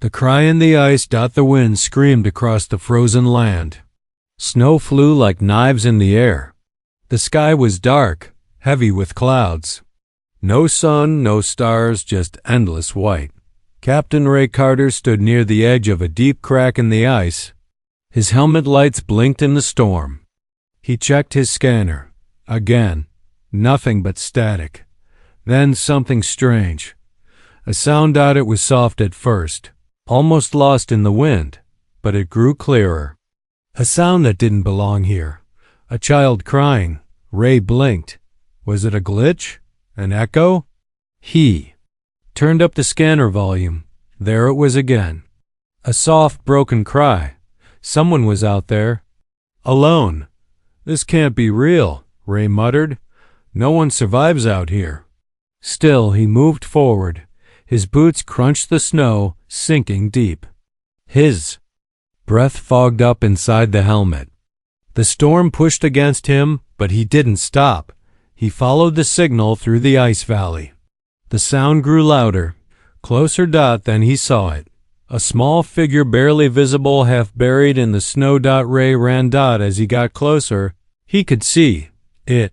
The cry in the ice. The wind screamed across the frozen land. Snow flew like knives in the air. The sky was dark, heavy with clouds. No sun, no stars, just endless white. Captain Ray Carter stood near the edge of a deep crack in the ice. His helmet lights blinked in the storm. He checked his scanner. Again, nothing but static. Then something strange. A sound. It was soft at first, almost lost in the wind, but it grew clearer. A sound that didn't belong here. A child crying. Ray blinked. Was it a glitch? An echo? He turned up the scanner volume. There it was again. A soft, broken cry. Someone was out there. Alone. This can't be real, Ray muttered. No one survives out here. Still, he moved forward. His boots crunched the snow, sinking deep. His breath fogged up inside the helmet. The storm pushed against him, but he didn't stop. He followed the signal through the ice valley. The sound grew louder, closer. Then he saw it. A small figure barely visible, half buried in the snow. Ray ran. As he got closer, he could see. It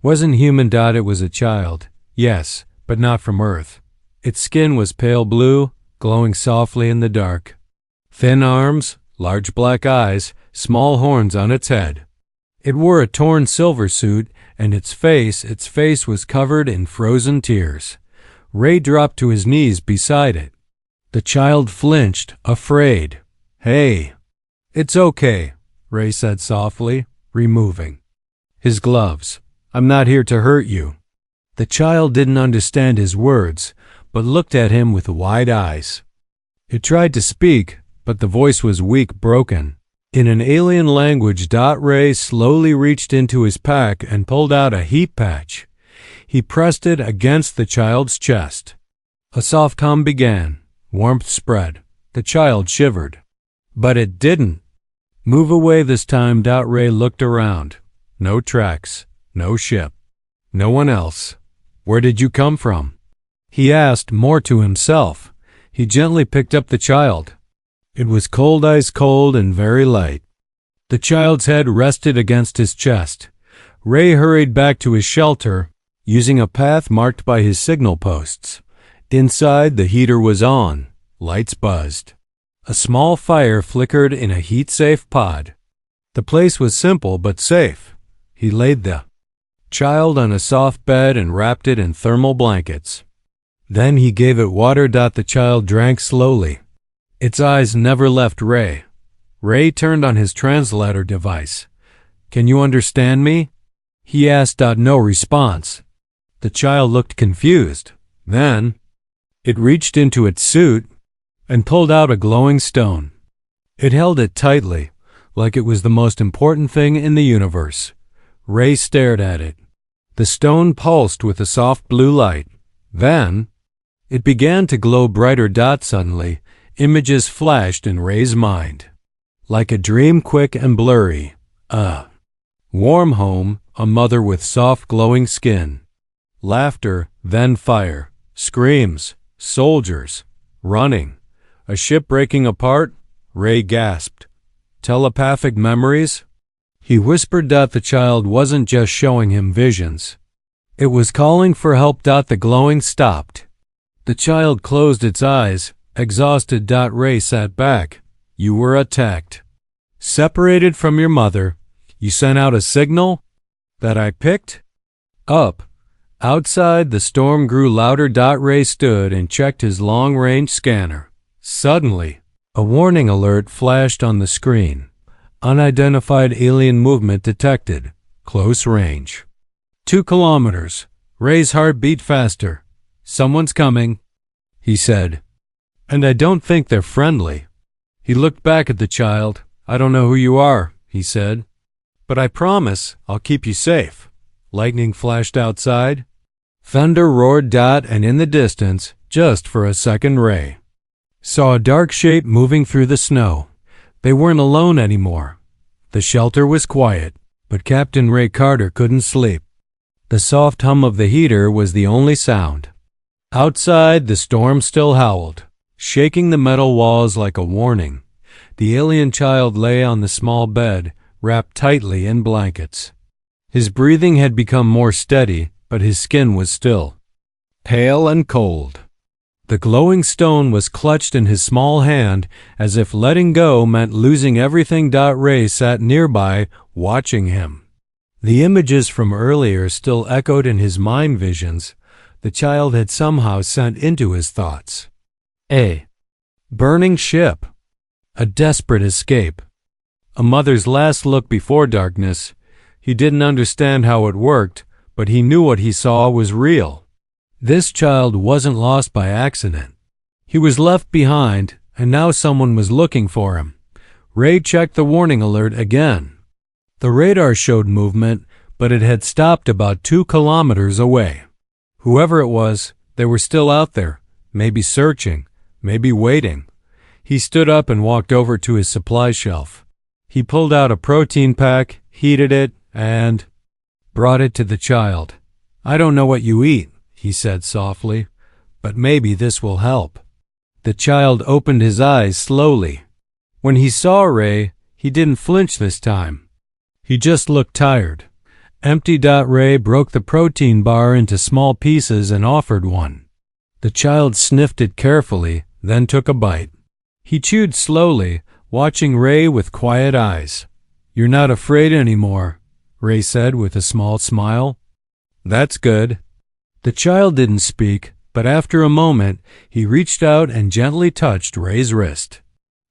wasn't human. It was a child. Yes, but not from Earth. Its skin was pale blue, glowing softly in the dark. Thin arms, large black eyes, small horns on its head. It wore a torn silver suit, and its face was covered in frozen tears. Ray dropped to his knees beside it. The child flinched, afraid. Hey. It's okay, Ray said softly, removing his gloves. I'm not here to hurt you. The child didn't understand his words, but looked at him with wide eyes. It tried to speak, but the voice was weak, broken. In an alien language. Ray slowly reached into his pack and pulled out a heat patch. He pressed it against the child's chest. A soft hum began. Warmth spread. The child shivered. But it didn't move away this time. Ray looked around. No tracks. No ship. No one else. Where did you come from? He asked, more to himself. He gently picked up the child. It was cold, ice cold, and very light. The child's head rested against his chest. Ray hurried back to his shelter, using a path marked by his signal posts. Inside, the heater was on. Lights buzzed. A small fire flickered in a heat-safe pod. The place was simple but safe. He laid the child on a soft bed and wrapped it in thermal blankets. Then he gave it water. The child drank slowly. Its eyes never left Ray. Ray turned on his translator device. Can you understand me? He asked. No response. The child looked confused. Then it reached into its suit and pulled out a glowing stone. It held it tightly, like it was the most important thing in the universe. Ray stared at it. The stone pulsed with a soft blue light. Then it began to glow brighter. Suddenly, images flashed in Ray's mind. Like a dream, quick and blurry. A warm home, a mother with soft glowing skin. Laughter, then fire. Screams, soldiers, running. A ship breaking apart. Ray gasped. Telepathic memories? He whispered. The child wasn't just showing him visions. It was calling for help. The glowing stopped. The child closed its eyes, exhausted. Ray sat back. You were attacked. Separated from your mother. You sent out a signal that I picked up. Outside, the storm grew louder. Ray stood and checked his long-range scanner. Suddenly, a warning alert flashed on the screen. Unidentified alien movement detected. Close range. 2 kilometers. Ray's heart beat faster. Someone's coming, he said. And I don't think they're friendly. He looked back at the child. I don't know who you are, he said. But I promise I'll keep you safe. Lightning flashed outside. Thunder roared. And in the distance, just for a second, Ray saw a dark shape moving through the snow. They weren't alone anymore. The shelter was quiet, but Captain Ray Carter couldn't sleep. The soft hum of the heater was the only sound. Outside, the storm still howled. Shaking the metal walls like a warning, the alien child lay on the small bed, wrapped tightly in blankets. His breathing had become more steady, but his skin was still pale and cold. The glowing stone was clutched in his small hand, as if letting go meant losing everything. Ray sat nearby, watching him. The images from earlier still echoed in his mind visions. The child had somehow sent into his thoughts. A burning ship. A desperate escape. A mother's last look before darkness. He didn't understand how it worked, but he knew what he saw was real. This child wasn't lost by accident. He was left behind, and now someone was looking for him. Ray checked the warning alert again. The radar showed movement, but it had stopped about 2 kilometers away. Whoever it was, they were still out there, maybe searching, maybe waiting. He stood up and walked over to his supply shelf. He pulled out a protein pack, heated it, and brought it to the child. "I don't know what you eat," he said softly, "but maybe this will help." The child opened his eyes slowly. When he saw Ray, he didn't flinch this time. He just looked tired. Empty. Ray broke the protein bar into small pieces and offered one. The child sniffed it carefully, then took a bite. He chewed slowly, watching Ray with quiet eyes. "You're not afraid anymore," Ray said with a small smile. "That's good." The child didn't speak, but after a moment, he reached out and gently touched Ray's wrist.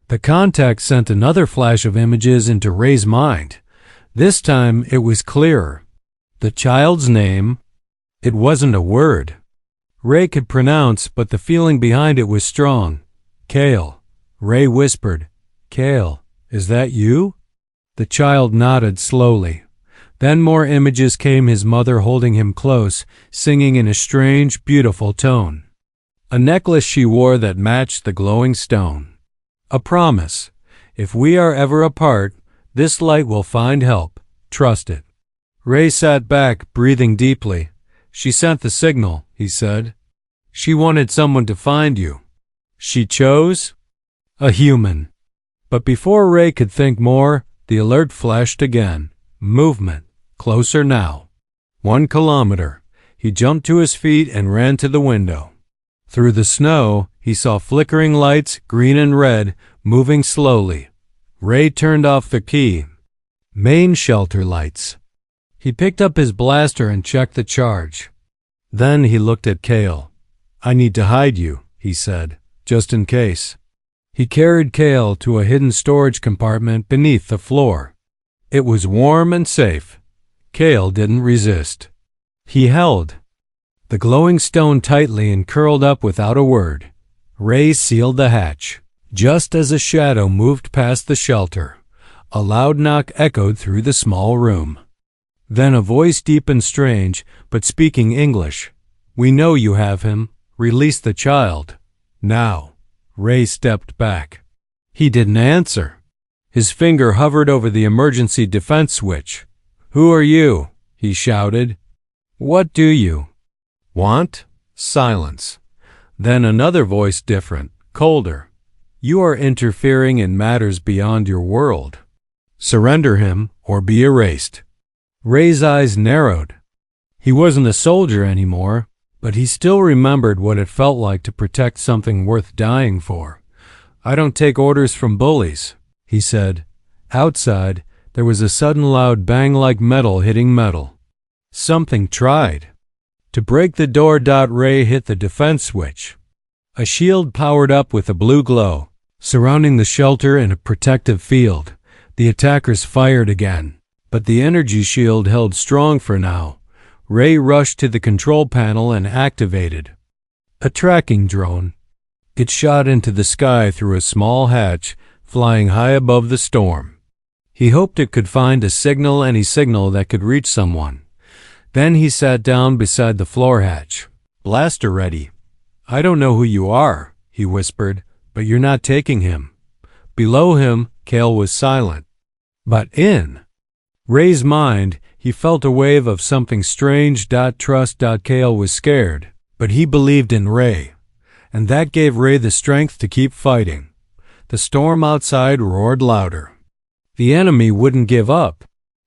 The contact sent another flash of images into Ray's mind. This time, it was clearer. The child's name. It wasn't a word Ray could pronounce, but the feeling behind it was strong. "Kale." Ray whispered, "Kale, is that you?" The child nodded slowly. Then more images came, his mother holding him close, singing in a strange, beautiful tone. A necklace she wore that matched the glowing stone. A promise. If we are ever apart, this light will find help. Trust it. Ray sat back, breathing deeply. "She sent the signal," he said. "She wanted someone to find you." "She chose?" "A human." But before Ray could think more, the alert flashed again. Movement. Closer now. 1 kilometer. He jumped to his feet and ran to the window. Through the snow, he saw flickering lights, green and red, moving slowly. Ray turned off the key. Main shelter lights. He picked up his blaster and checked the charge. Then he looked at Kale. "I need to hide you," he said, "just in case." He carried Kale to a hidden storage compartment beneath the floor. It was warm and safe. Kale didn't resist. He held the glowing stone tightly and curled up without a word. Ray sealed the hatch. Just as a shadow moved past the shelter, a loud knock echoed through the small room. Then a voice, deep and strange, but speaking English. "We know you have him. Release the child. Now." Ray stepped back. He didn't answer. His finger hovered over the emergency defense switch. "Who are you?" he shouted. "What do you want?" Silence. Then another voice, different, colder. "You are interfering in matters beyond your world. Surrender him or be erased." Ray's eyes narrowed. He wasn't a soldier anymore, but he still remembered what it felt like to protect something worth dying for. "I don't take orders from bullies," he said. Outside, there was a sudden loud bang like metal hitting metal. Something tried to break the door. Ray hit the defense switch. A shield powered up with a blue glow, surrounding the shelter in a protective field. The attackers fired again, but the energy shield held strong for now. Ray rushed to the control panel and activated a tracking drone. It shot into the sky through a small hatch, flying high above the storm. He hoped it could find a signal, any signal that could reach someone. Then he sat down beside the floor hatch. "Blaster ready." "I don't know who you are," he whispered, "but you're not taking him." Below him, Kale was silent. But in Ray's mind, he felt a wave of something strange. Trust. Kale was scared, but he believed in Ray. and that gave Ray the strength to keep fighting. The storm outside roared louder. The enemy wouldn't give up,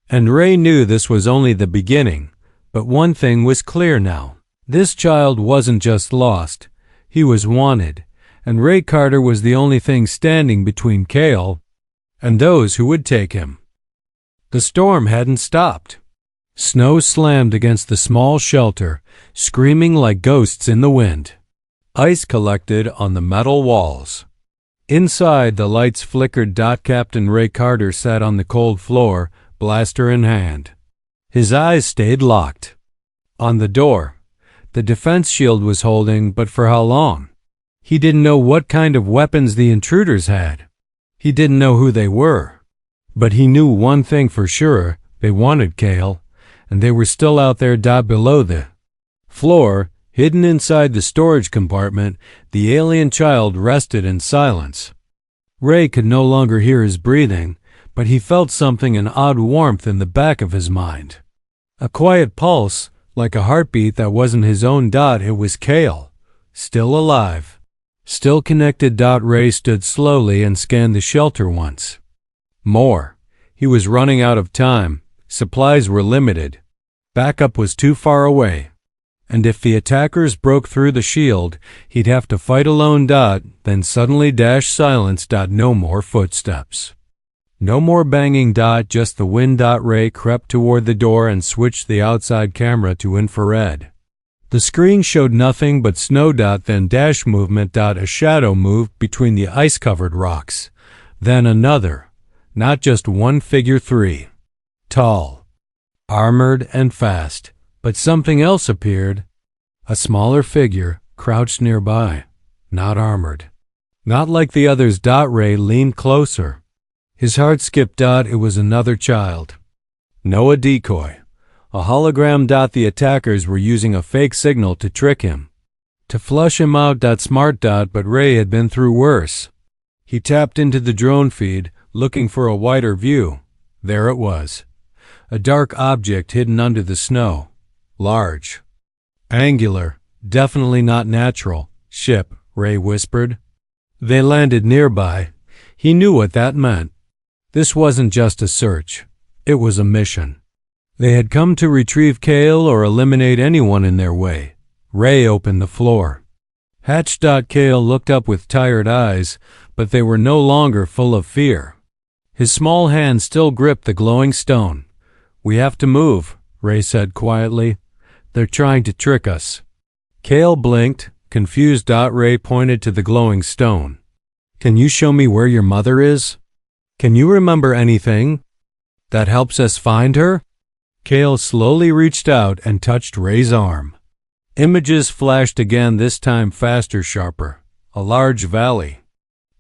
and Ray knew this was only the beginning. But one thing was clear now. This child wasn't just lost. He was wanted, and Ray Carter was the only thing standing between Cale and those who would take him. The storm hadn't stopped. Snow slammed against the small shelter, screaming like ghosts in the wind. Ice collected on the metal walls. Inside, the lights flickered. Captain Ray Carter sat on the cold floor, blaster in hand. His eyes stayed locked on the door. The defense shield was holding, but for how long? He didn't know what kind of weapons the intruders had. He didn't know who they were. But he knew one thing for sure: they wanted Cale, and they were still out there. Below the floor, hidden inside the storage compartment, the alien child rested in silence. Ray could no longer hear his breathing, but he felt something, an odd warmth in the back of his mind. A quiet pulse, like a heartbeat that wasn't his own. It was Cale, still alive, still connected. Ray stood slowly and scanned the shelter once more. He was running out of time. Supplies were limited. Backup was too far away. And if the attackers broke through the shield, he'd have to fight alone. Then suddenly silence. No more footsteps. No more banging. Just the wind. Ray crept toward the door and switched the outside camera to infrared. The screen showed nothing but snow. Then movement. A shadow moved between the ice-covered rocks. Then another. Not just one figure, three. Tall, armored, and fast. But something else appeared. A smaller figure, crouched nearby. Not armored. Not like the others. Ray leaned closer. His heart skipped. It was another child. No a decoy. A hologram. The attackers were using a fake signal to trick him, to flush him out. Smart. But Ray had been through worse. He tapped into the drone feed, looking for a wider view. There it was. A dark object hidden under the snow. Large. Angular. Definitely not natural. Ship, Ray whispered. They landed nearby. He knew what that meant. This wasn't just a search. It was a mission. They had come to retrieve Cale or eliminate anyone in their way. Ray opened the floor. Hatch. Cale looked up with tired eyes, but they were no longer full of fear. His small hand still gripped the glowing stone. We have to move, Ray said quietly. They're trying to trick us. Cale blinked, confused. Ray pointed to the glowing stone. Can you show me where your mother is? Can you remember anything that helps us find her? Cale slowly reached out and touched Ray's arm. Images flashed again, this time faster, sharper. A large valley.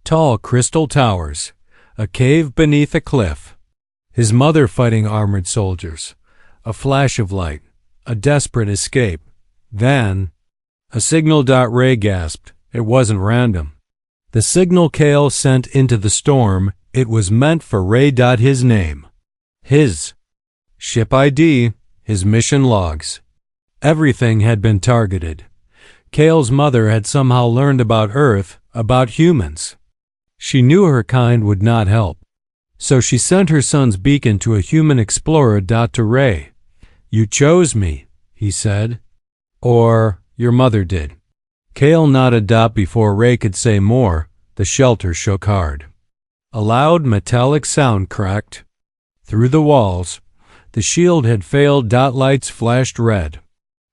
Tall crystal towers. A cave beneath a cliff. His mother fighting armored soldiers. A flash of light. A desperate escape. Then, a signal. Ray gasped. It wasn't random. The signal Cale sent into the storm, it was meant for Ray. His name. His ship ID. His mission logs. Everything had been targeted. Cale's mother had somehow learned about Earth, about humans. She knew her kind would not help. So she sent her son's beacon to a human explorer. To Ray. You chose me, he said. Or your mother did. Cale nodded. Before Ray could say more, the shelter shook hard. A loud metallic sound cracked through the walls. The shield had failed. Lights flashed red.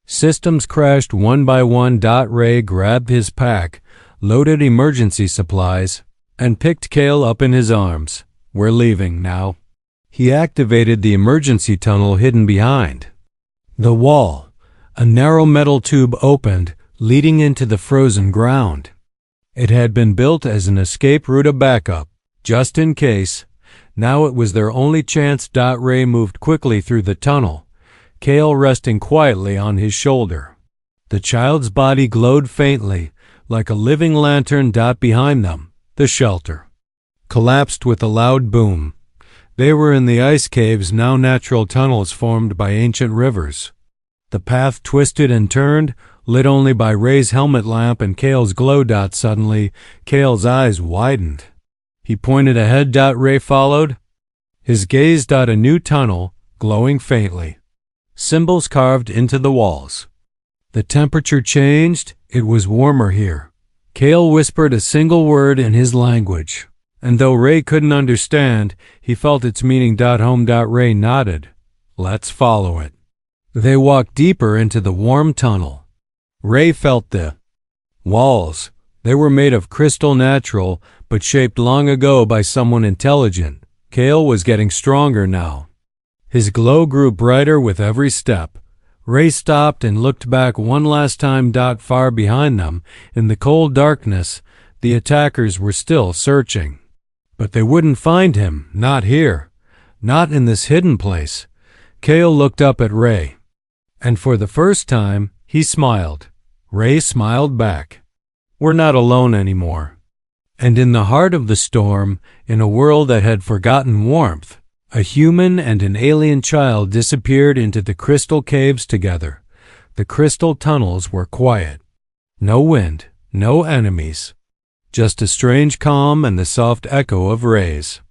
Systems crashed one by one. Ray grabbed his pack, loaded emergency supplies, and picked Cale up in his arms. We're leaving now. He activated the emergency tunnel hidden behind the wall. A narrow metal tube opened, leading into the frozen ground. It had been built as an escape route, a backup, just in case. Now it was their only chance. Ray moved quickly through the tunnel, Cale resting quietly on his shoulder. The child's body glowed faintly, like a living lantern. Behind them, the shelter collapsed with a loud boom. They were in the ice caves, now natural tunnels formed by ancient rivers. The path twisted and turned, lit only by Ray's helmet lamp and Kale's glow dot. Suddenly, Kale's eyes widened. He pointed ahead. Ray followed. His gaze. A new tunnel, glowing faintly. Symbols carved into the walls. The temperature changed. It was warmer here. Kale whispered a single word in his language, and though Ray couldn't understand, he felt its meaning. Home. Ray nodded. Let's follow it. They walked deeper into the warm tunnel. Ray felt the walls. They were made of crystal, natural, but shaped long ago by someone intelligent. Kale was getting stronger now. His glow grew brighter with every step. Ray stopped and looked back one last time. Far behind them, in the cold darkness, the attackers were still searching. But they wouldn't find him, not here, not in this hidden place. Kale looked up at Ray, and for the first time, he smiled. Ray smiled back. We're not alone anymore. And in the heart of the storm, in a world that had forgotten warmth, a human and an alien child disappeared into the crystal caves together. The crystal tunnels were quiet. No wind, no enemies. Just a strange calm and the soft echo of Ray's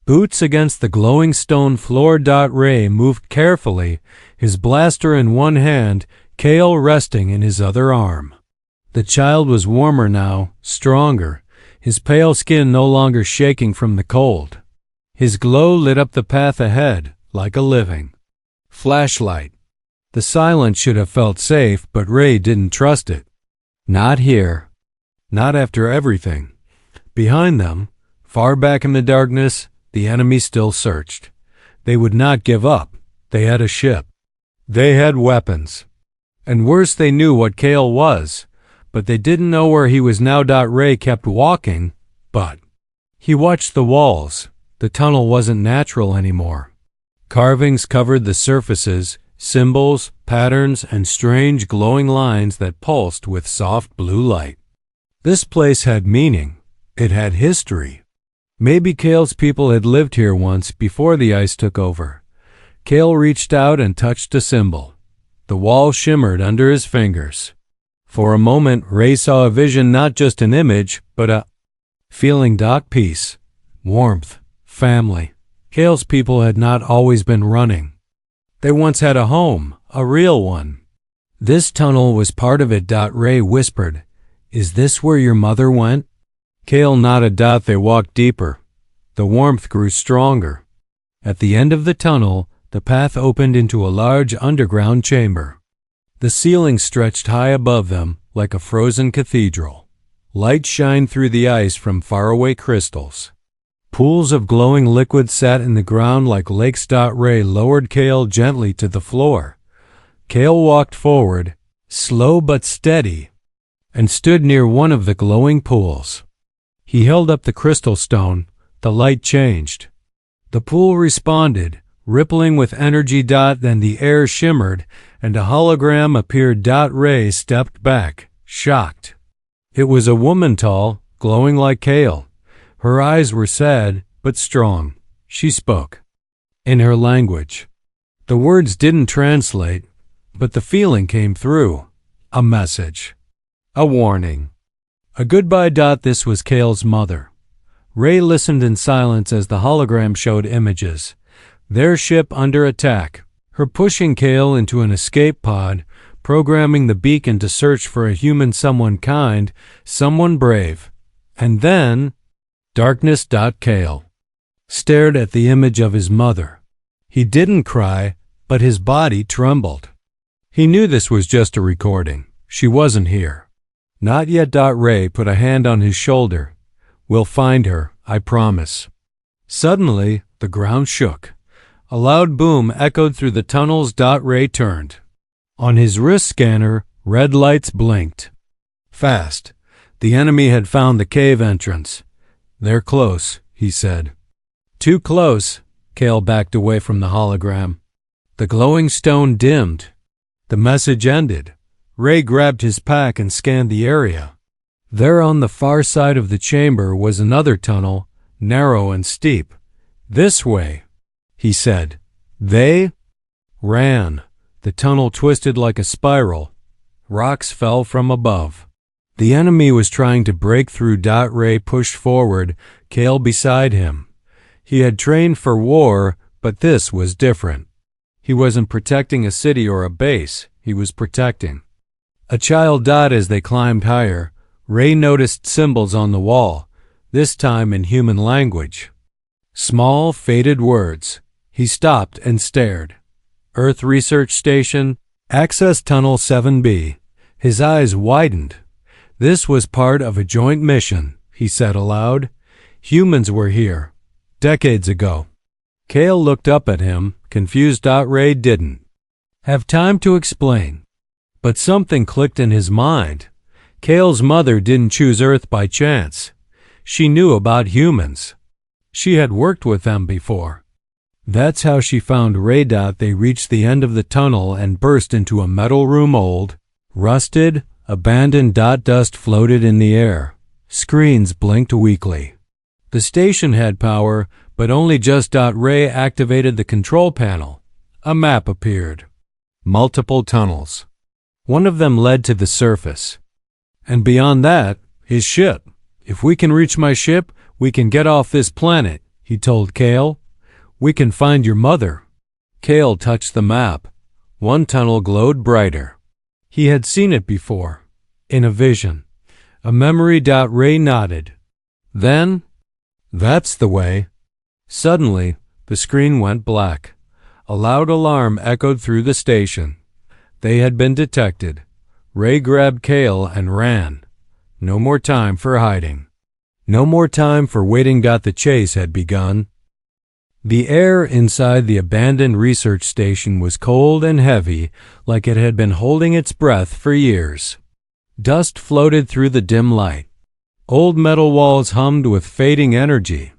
boots against the glowing stone floor. Ray moved carefully, his blaster in one hand, Kale resting in his other arm. The child was warmer now, stronger, his pale skin no longer shaking from the cold. His glow lit up the path ahead like a living flashlight. The silence should have felt safe, but Ray didn't trust it. Not here. Not after everything. Behind them, far back in the darkness, the enemy still searched. They would not give up. They had a ship. They had weapons. And worse, they knew what Kale was, but they didn't know where he was now. Ray kept walking, but he watched the walls. The tunnel wasn't natural anymore. Carvings covered the surfaces, symbols, patterns, and strange glowing lines that pulsed with soft blue light. This place had meaning. It had history. Maybe Kale's people had lived here once before the ice took over. Kale reached out and touched a symbol. The wall shimmered under his fingers. For a moment, Ray saw a vision, not just an image, but a feeling. Peace, warmth, family. Kale's people had not always been running. They once had a home, a real one. This tunnel was part of it. Ray whispered, Is this where your mother went? Kale nodded. They walked deeper. The warmth grew stronger. At the end of the tunnel, the path opened into a large underground chamber. The ceiling stretched high above them like a frozen cathedral. Light shined through the ice from faraway crystals. Pools of glowing liquid sat in the ground like lakes. Ray lowered Kale gently to the floor. Kale walked forward, slow but steady, and stood near one of the glowing pools. He held up the crystal stone. The light changed. The pool responded, rippling with energy. Then the air shimmered, and a hologram appeared. Ray stepped back, shocked. It was a woman, tall, glowing like Kale. Her eyes were sad, but strong. She spoke in her language. The words didn't translate, but the feeling came through. A message. A warning. A goodbye. This was Kale's mother. Ray listened in silence as the hologram showed images. Their ship under attack. Her pushing Kale into an escape pod, programming the beacon to search for a human, someone kind, someone brave. And then darkness. Kale stared at the image of his mother. He didn't cry, but his body trembled. He knew this was just a recording. She wasn't here. Not yet. Ray put a hand on his shoulder. We'll find her, I promise. Suddenly, the ground shook. A loud boom echoed through the tunnels. Ray turned. On his wrist scanner, red lights blinked. Fast. The enemy had found the cave entrance. They're close, he said. Too close. Kale backed away from the hologram. The glowing stone dimmed. The message ended. Ray grabbed his pack and scanned the area. There on the far side of the chamber was another tunnel, narrow and steep. This way, he said. They ran. The tunnel twisted like a spiral. Rocks fell from above. The enemy was trying to break through. Ray pushed forward, Kale beside him. He had trained for war, but this was different. He wasn't protecting a city or a base, he was protecting a child. As they climbed higher, Ray noticed symbols on the wall, this time in human language. Small, faded words. He stopped and stared. Earth Research Station, Access Tunnel 7B. His eyes widened. This was part of a joint mission, he said aloud. Humans were here, decades ago. Kale looked up at him, confused. Ray didn't have time to explain. But something clicked in his mind. Kale's mother didn't choose Earth by chance. She knew about humans. She had worked with them before. That's how she found Ray. They reached the end of the tunnel and burst into a metal room. Old, rusted, abandoned. Dust floated in the air. Screens blinked weakly. The station had power, but only just. Ray activated the control panel. A map appeared. Multiple tunnels. One of them led to the surface. And beyond that, his ship. If we can reach my ship, we can get off this planet, he told Kale. We can find your mother. Kale touched the map. One tunnel glowed brighter. He had seen it before. In a vision. A memory. Ray nodded. Then, that's the way. Suddenly, the screen went black. A loud alarm echoed through the station. They had been detected. Ray grabbed Kale and ran. No more time for hiding. No more time for waiting. The chase had begun. The air inside the abandoned research station was cold and heavy, like it had been holding its breath for years. Dust floated through the dim light. Old metal walls hummed with fading energy.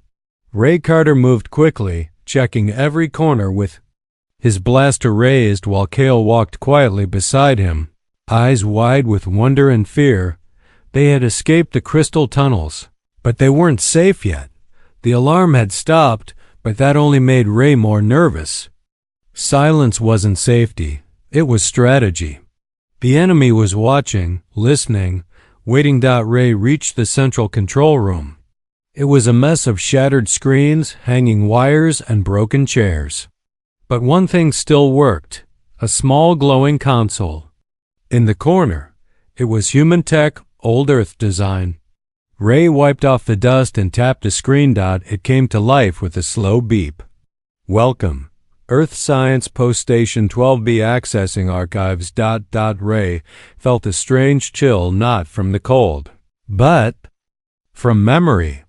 Ray Carter moved quickly, checking every corner with his blaster raised while Kale walked quietly beside him, eyes wide with wonder and fear. They had escaped the crystal tunnels, but they weren't safe yet. The alarm had stopped, but that only made Ray more nervous. Silence wasn't safety, it was strategy. The enemy was watching, listening, waiting. Ray reached the central control room. It was a mess of shattered screens, hanging wires, and broken chairs. But one thing still worked, a small glowing console. In the corner, it was human tech, old Earth design. Ray wiped off the dust and tapped a screen. It came to life with a slow beep. Welcome. Earth Science Post Station 12B accessing archives. Ray felt a strange chill, not from the cold, but from memory.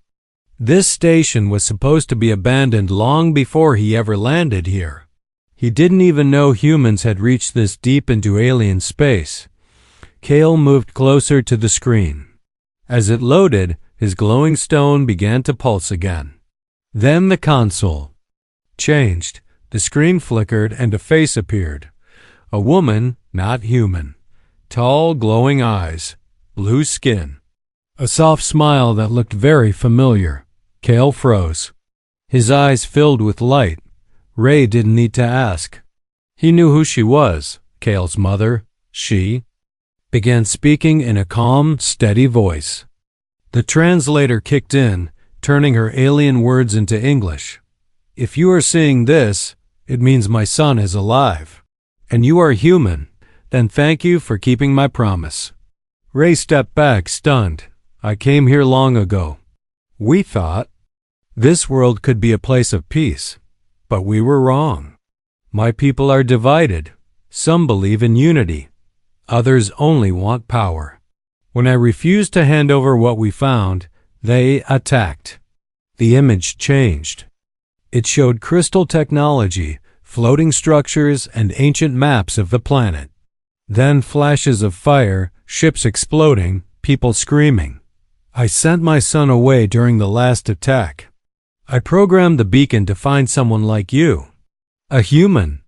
This station was supposed to be abandoned long before he ever landed here. He didn't even know humans had reached this deep into alien space. Kale moved closer to the screen. As it loaded, his glowing stone began to pulse again. Then the console changed. The screen flickered and a face appeared. A woman, not human. Tall, glowing eyes. Blue skin. A soft smile that looked very familiar. Kale froze. His eyes filled with light. Ray didn't need to ask. He knew who she was, Kale's mother. She began speaking in a calm, steady voice. The translator kicked in, turning her alien words into English. If you are seeing this, it means my son is alive. And you are human. Then thank you for keeping my promise. Ray stepped back, stunned. I came here long ago. We thought this world could be a place of peace. But we were wrong. My people are divided. Some believe in unity. Others only want power. When I refused to hand over what we found, they attacked. The image changed. It showed crystal technology, floating structures, and ancient maps of the planet. Then flashes of fire, ships exploding, people screaming. I sent my son away during the last attack. I programmed the beacon to find someone like you, a human,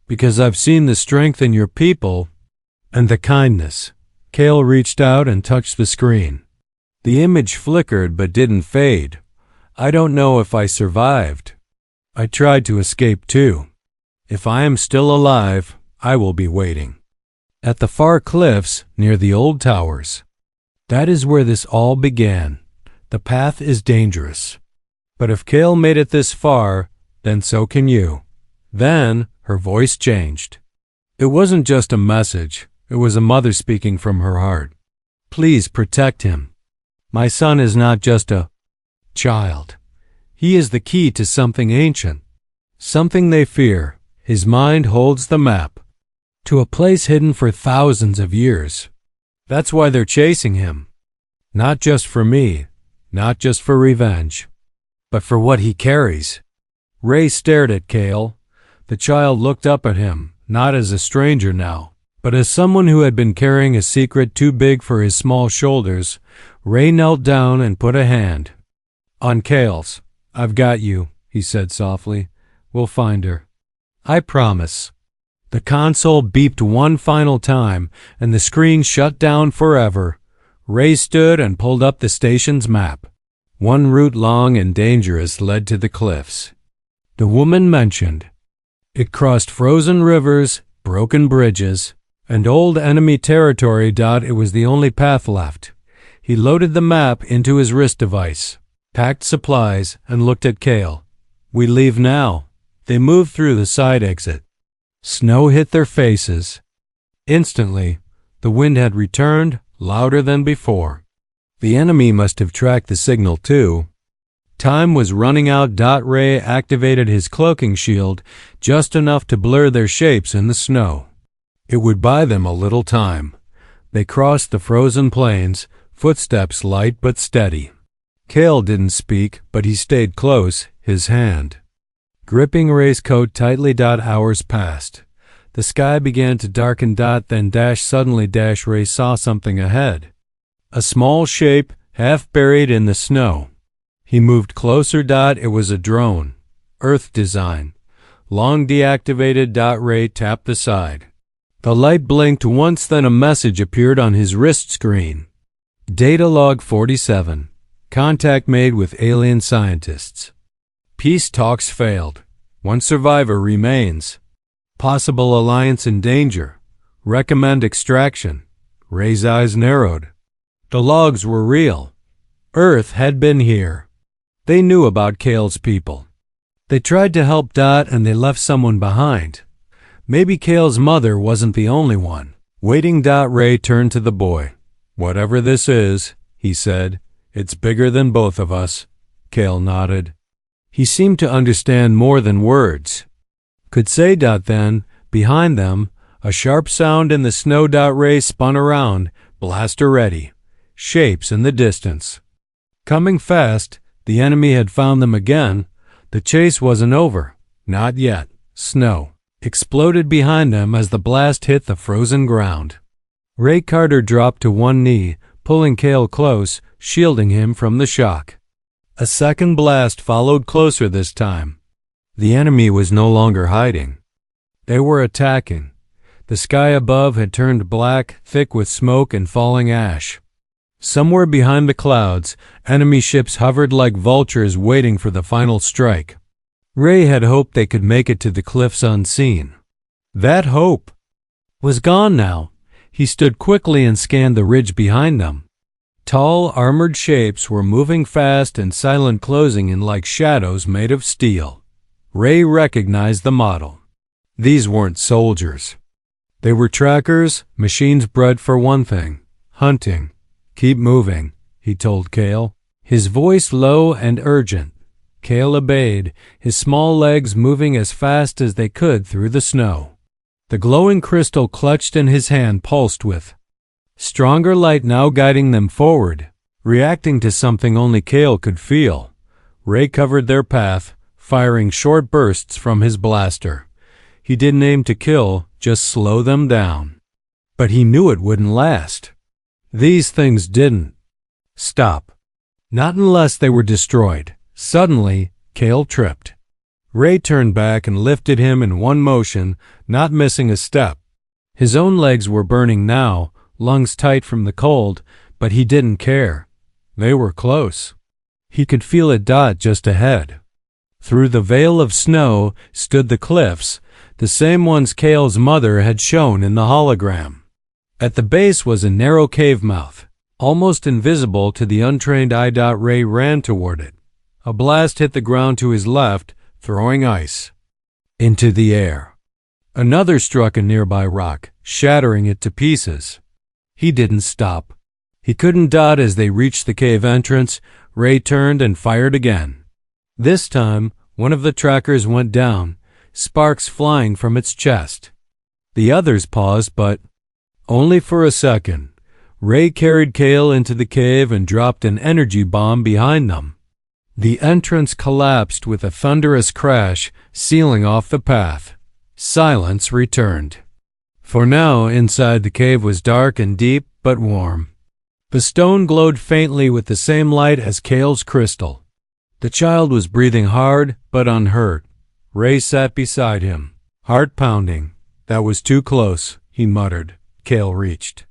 because I've seen the strength in your people and the kindness. Kale reached out and touched the screen. The image flickered but didn't fade. I don't know if I survived. I tried to escape too. If I am still alive, I will be waiting. at the far cliffs near the old towers. That is where this all began. The path is dangerous. But if Cale made it this far, then so can you. Then her voice changed. It wasn't just a message. It was a mother speaking from her heart. Please protect him. My son is not just a child. He is the key to something ancient, something they fear. His mind holds the map to a place hidden for thousands of years. That's why they're chasing him. Not just for me, not just for revenge, but for what he carries. Ray stared at Cale. The child looked up at him, not as a stranger now, but as someone who had been carrying a secret too big for his small shoulders. Ray knelt down and put a hand on Cale's. I've got you, he said softly. We'll find her. I promise. The console beeped one final time, and the screen shut down forever. Ray stood and pulled up the station's map. One route, long and dangerous, led to the cliffs the woman mentioned. It crossed frozen rivers, broken bridges, and old enemy territory. It was the only path left. He loaded the map into his wrist device, packed supplies, and looked at Cale. We leave now. They moved through the side exit. Snow hit their faces. Instantly, the wind had returned, louder than before. The enemy must have tracked the signal too. Time was running out. Ray activated his cloaking shield, just enough to blur their shapes in the snow. It would buy them a little time. They crossed the frozen plains, footsteps light but steady. Cale didn't speak, but he stayed close, his hand gripping Ray's coat tightly. Hours passed. The sky began to darken. Then suddenly Ray saw something ahead. A small shape, half buried in the snow. He moved closer. It was a drone. Earth design. Long deactivated. Ray tapped the side. The light blinked once, then a message appeared on his wrist screen. Data log 47. Contact made with alien scientists. Peace talks failed. One survivor remains. Possible alliance in danger. Recommend extraction. Ray's eyes narrowed. The logs were real. Earth had been here. They knew about Cale's people. They tried to help. And they left someone behind. Maybe Cale's mother wasn't the only one. Waiting. Ray turned to the boy. Whatever this is, he said, it's bigger than both of us. Cale nodded. He seemed to understand more than words. Could say. Then, behind them, a sharp sound in the snow. Ray spun around, blaster ready. Shapes in the distance. Coming fast, the enemy had found them again. The chase wasn't over. Not yet. Snow exploded behind them as the blast hit the frozen ground. Ray Carter dropped to one knee, pulling Cale close, shielding him from the shock. A second blast followed, closer this time. The enemy was no longer hiding. They were attacking. The sky above had turned black, thick with smoke and falling ash. Somewhere behind the clouds, enemy ships hovered like vultures waiting for the final strike. Ray had hoped they could make it to the cliffs unseen. That hope was gone now. He stood quickly and scanned the ridge behind them. Tall, armored shapes were moving fast and silent, closing in like shadows made of steel. Ray recognized the model. These weren't soldiers. They were trackers, machines bred for one thing: hunting. Keep moving, he told Cale, his voice low and urgent. Cale obeyed, his small legs moving as fast as they could through the snow. The glowing crystal clutched in his hand pulsed with stronger light, now guiding them forward, reacting to something only Cale could feel. Ray covered their path, firing short bursts from his blaster. He didn't aim to kill, just slow them down. But he knew it wouldn't last. These things didn't stop. Not unless they were destroyed. Suddenly, Cale tripped. Ray turned back and lifted him in one motion, not missing a step. His own legs were burning now, lungs tight from the cold, but he didn't care. They were close. He could feel it. Just ahead. Through the veil of snow stood the cliffs, the same ones Cale's mother had shown in the hologram. At the base was a narrow cave mouth, almost invisible to the untrained eye. Ray ran toward it. A blast hit the ground to his left, throwing ice into the air. Another struck a nearby rock, shattering it to pieces. He didn't stop. He couldn't dodge. As they reached the cave entrance, Ray turned and fired again. This time, one of the trackers went down, sparks flying from its chest. The others paused, but only for a second. Ray carried Cale into the cave and dropped an energy bomb behind them. The entrance collapsed with a thunderous crash, sealing off the path. Silence returned. For now, inside the cave was dark and deep, but warm. The stone glowed faintly with the same light as Cale's crystal. The child was breathing hard, but unhurt. Ray sat beside him, heart pounding. That was too close, he muttered. Cale reached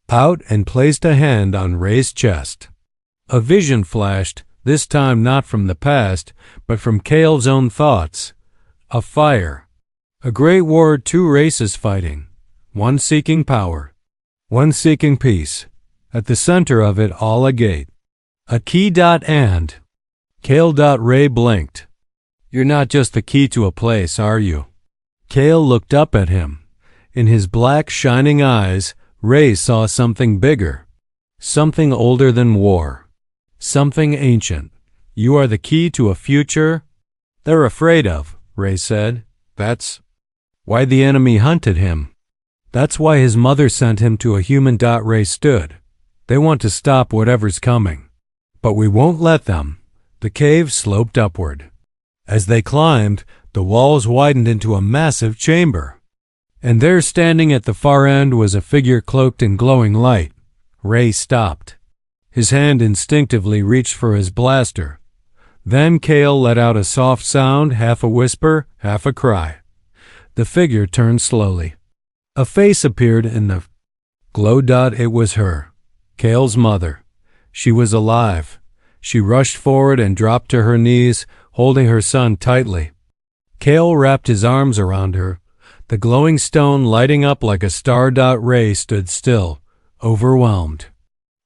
out and placed a hand on Ray's chest. A vision flashed, this time not from the past, but from Cale's own thoughts. A fire. A great war, two races fighting. One seeking power, one seeking peace. At the center of it all a gate. A key. And Cale. Ray blinked. You're not just the key to a place, are you? Cale looked up at him. In his black, shining eyes, Ray saw something bigger. Something older than war. Something ancient. You are the key to a future they're afraid of, Ray said. That's why the enemy hunted him. That's why his mother sent him to a human. Ray stood. They want to stop whatever's coming. But we won't let them. The cave sloped upward. As they climbed, the walls widened into a massive chamber. And there, standing at the far end, was a figure cloaked in glowing light. Ray stopped. His hand instinctively reached for his blaster. Then Cale let out a soft sound, half a whisper, half a cry. The figure turned slowly. A face appeared in the glow. It was her, Cale's mother. She was alive. She rushed forward and dropped to her knees, holding her son tightly. Cale wrapped his arms around her, the glowing stone lighting up like a star. Ray stood still, overwhelmed.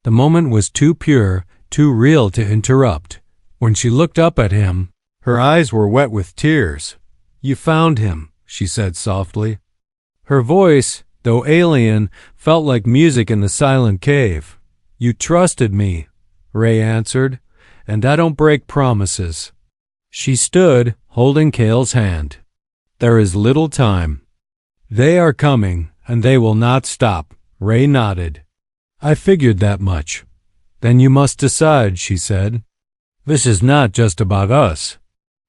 The moment was too pure, too real to interrupt. When she looked up at him, her eyes were wet with tears. You found him, she said softly. Her voice, though alien, felt like music in the silent cave. You trusted me, Ray answered, and I don't break promises. She stood, holding Cale's hand. There is little time. They are coming, and they will not stop, Ray nodded. I figured that much. Then you must decide, she said. This is not just about us.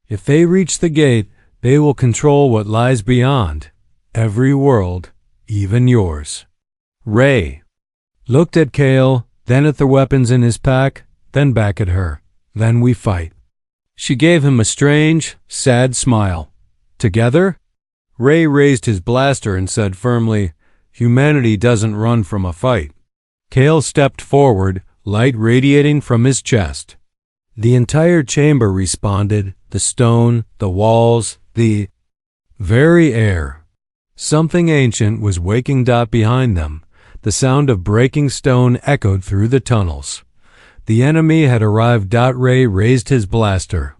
If they reach the gate, they will control what lies beyond. Every world, even yours. Ray looked at Cale, then at the weapons in his pack, then back at her. Then we fight. She gave him a strange, sad smile. Together? Ray raised his blaster and said firmly, Humanity doesn't run from a fight. Cale stepped forward, light radiating from his chest. The entire chamber responded, the stone, the walls, the very air. Something ancient was waking. Behind them. The sound of breaking stone echoed through the tunnels. The enemy had arrived. Ray raised his blaster.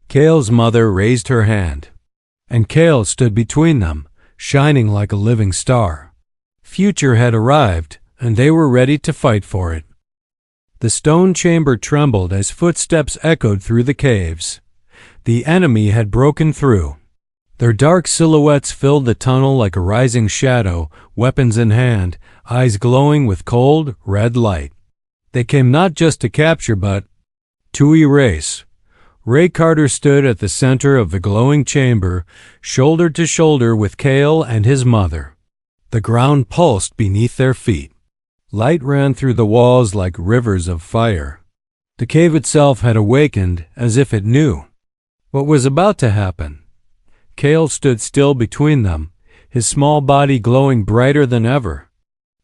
Cale's mother raised her hand. And Cale stood between them, shining like a living star. Future had arrived, and they were ready to fight for it. The stone chamber trembled as footsteps echoed through the caves. The enemy had broken through. Their dark silhouettes filled the tunnel like a rising shadow, weapons in hand, eyes glowing with cold, red light. They came not just to capture, but to erase. Ray Carter stood at the center of the glowing chamber, shoulder to shoulder with Cale and his mother. The ground pulsed beneath their feet. Light ran through the walls like rivers of fire. The cave itself had awakened as if it knew what was about to happen. Cale stood still between them, his small body glowing brighter than ever.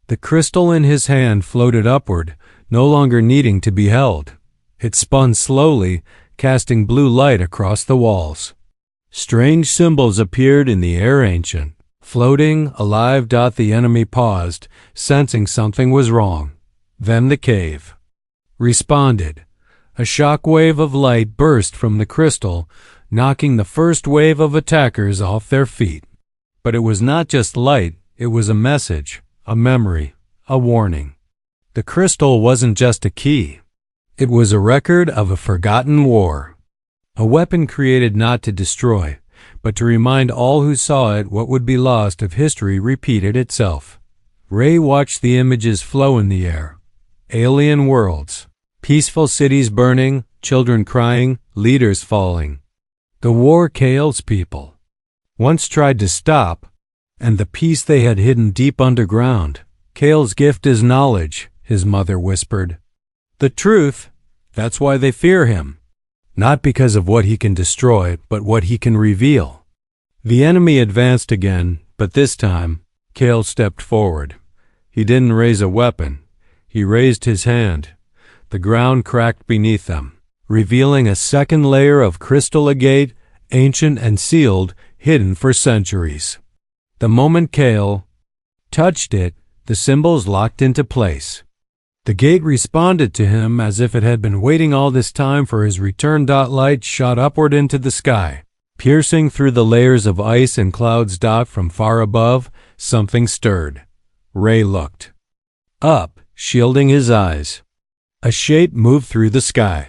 The crystal in his hand floated upward, no longer needing to be held. It spun slowly, casting blue light across the walls. Strange symbols appeared in the air, ancient, Floating, alive. The enemy paused, sensing something was wrong. Then the cave responded. A shock wave of light burst from the crystal, knocking the first wave of attackers off their feet. But it was not just light, it was a message, a memory, a warning. The crystal wasn't just a key. It was a record of a forgotten war. A weapon created not to destroy, but to remind all who saw it what would be lost if history repeated itself. Ray watched the images flow in the air. Alien worlds, peaceful cities burning, children crying, leaders falling. The war Kale's people once tried to stop, and the peace they had hidden deep underground. Kale's gift is knowledge, his mother whispered. The truth, that's why they fear him. Not because of what he can destroy, but what he can reveal. The enemy advanced again, but this time, Kale stepped forward. He didn't raise a weapon. He raised his hand. The ground cracked beneath them, revealing a second layer of crystal agate, ancient and sealed, hidden for centuries. The moment Kale touched it, the symbols locked into place. The gate responded to him as if it had been waiting all this time for his return. Light shot upward into the sky, piercing through the layers of ice and clouds. From far above, something stirred. Ray looked up, shielding his eyes. A shape moved through the sky.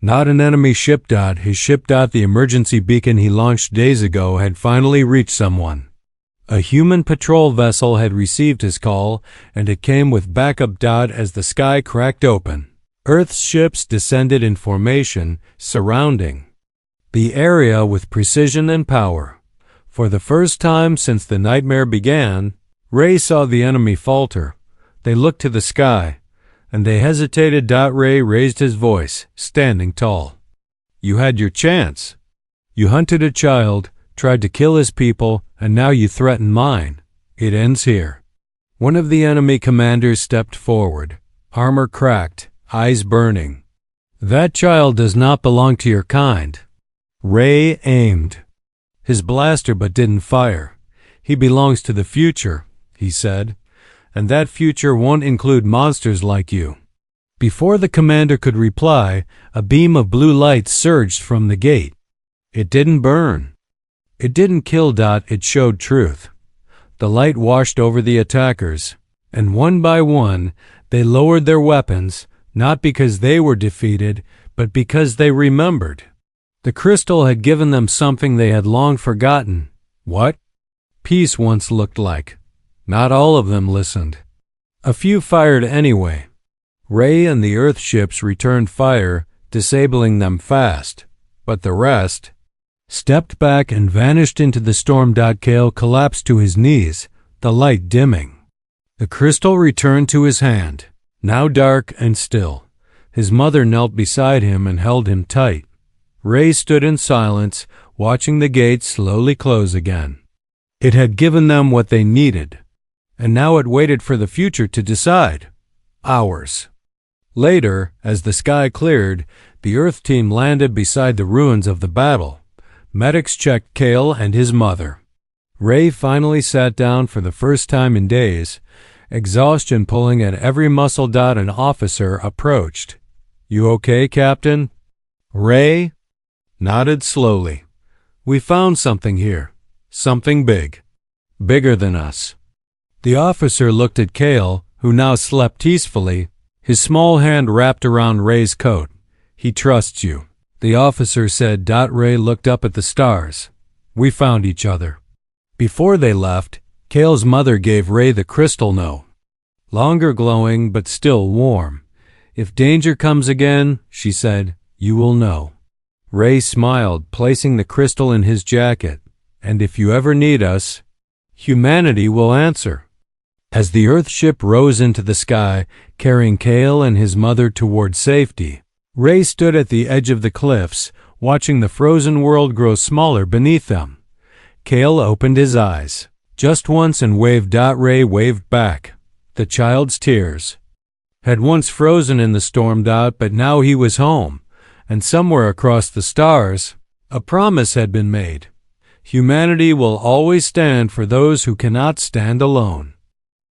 Not an enemy ship. His ship. The emergency beacon he launched days ago had finally reached someone. A human patrol vessel had received his call, and it came with backup. As the sky cracked open, Earth's ships descended in formation, surrounding the area with precision and power. For the first time since the nightmare began, Ray saw the enemy falter. They looked to the sky, and they hesitated. Ray raised his voice, standing tall. You had your chance. You hunted a child, tried to kill his people, and now you threaten mine. It ends here. One of the enemy commanders stepped forward, armor cracked, eyes burning. That child does not belong to your kind. Ray aimed his blaster but didn't fire. He belongs to the future, he said, and that future won't include monsters like you. Before the commander could reply, a beam of blue light surged from the gate. It didn't burn. It didn't kill. It showed truth. The light washed over the attackers, and one by one, they lowered their weapons, not because they were defeated, but because they remembered. The crystal had given them something they had long forgotten. What peace once looked like. Not all of them listened. A few fired anyway. Ray and the Earth ships returned fire, disabling them fast, but the rest stepped back and vanished into the storm. Kale collapsed to his knees, the light dimming. The crystal returned to his hand, now dark and still. His mother knelt beside him and held him tight. Ray stood in silence, watching the gate slowly close again. It had given them what they needed, and now it waited for the future to decide. Hours later, as the sky cleared, the Earth team landed beside the ruins of the battle. Medics checked Kale and his mother. Ray finally sat down for the first time in days, exhaustion pulling at every muscle. An officer approached. You okay, Captain? Ray nodded slowly. We found something here. Something big. Bigger than us. The officer looked at Kale, who now slept peacefully, his small hand wrapped around Ray's coat. He trusts you, the officer said. Ray looked up at the stars. We found each other. Before they left, Kale's mother gave Ray the crystal note. Longer glowing, but still warm. If danger comes again, she said, you will know. Ray smiled, placing the crystal in his jacket. And if you ever need us, humanity will answer. As the Earth ship rose into the sky, carrying Kale and his mother toward safety, Ray stood at the edge of the cliffs, watching the frozen world grow smaller beneath them. Kale opened his eyes, just once, and waved. Ray waved back. The child's tears had once frozen in the storm. But now he was home, and somewhere across the stars, a promise had been made. Humanity will always stand for those who cannot stand alone.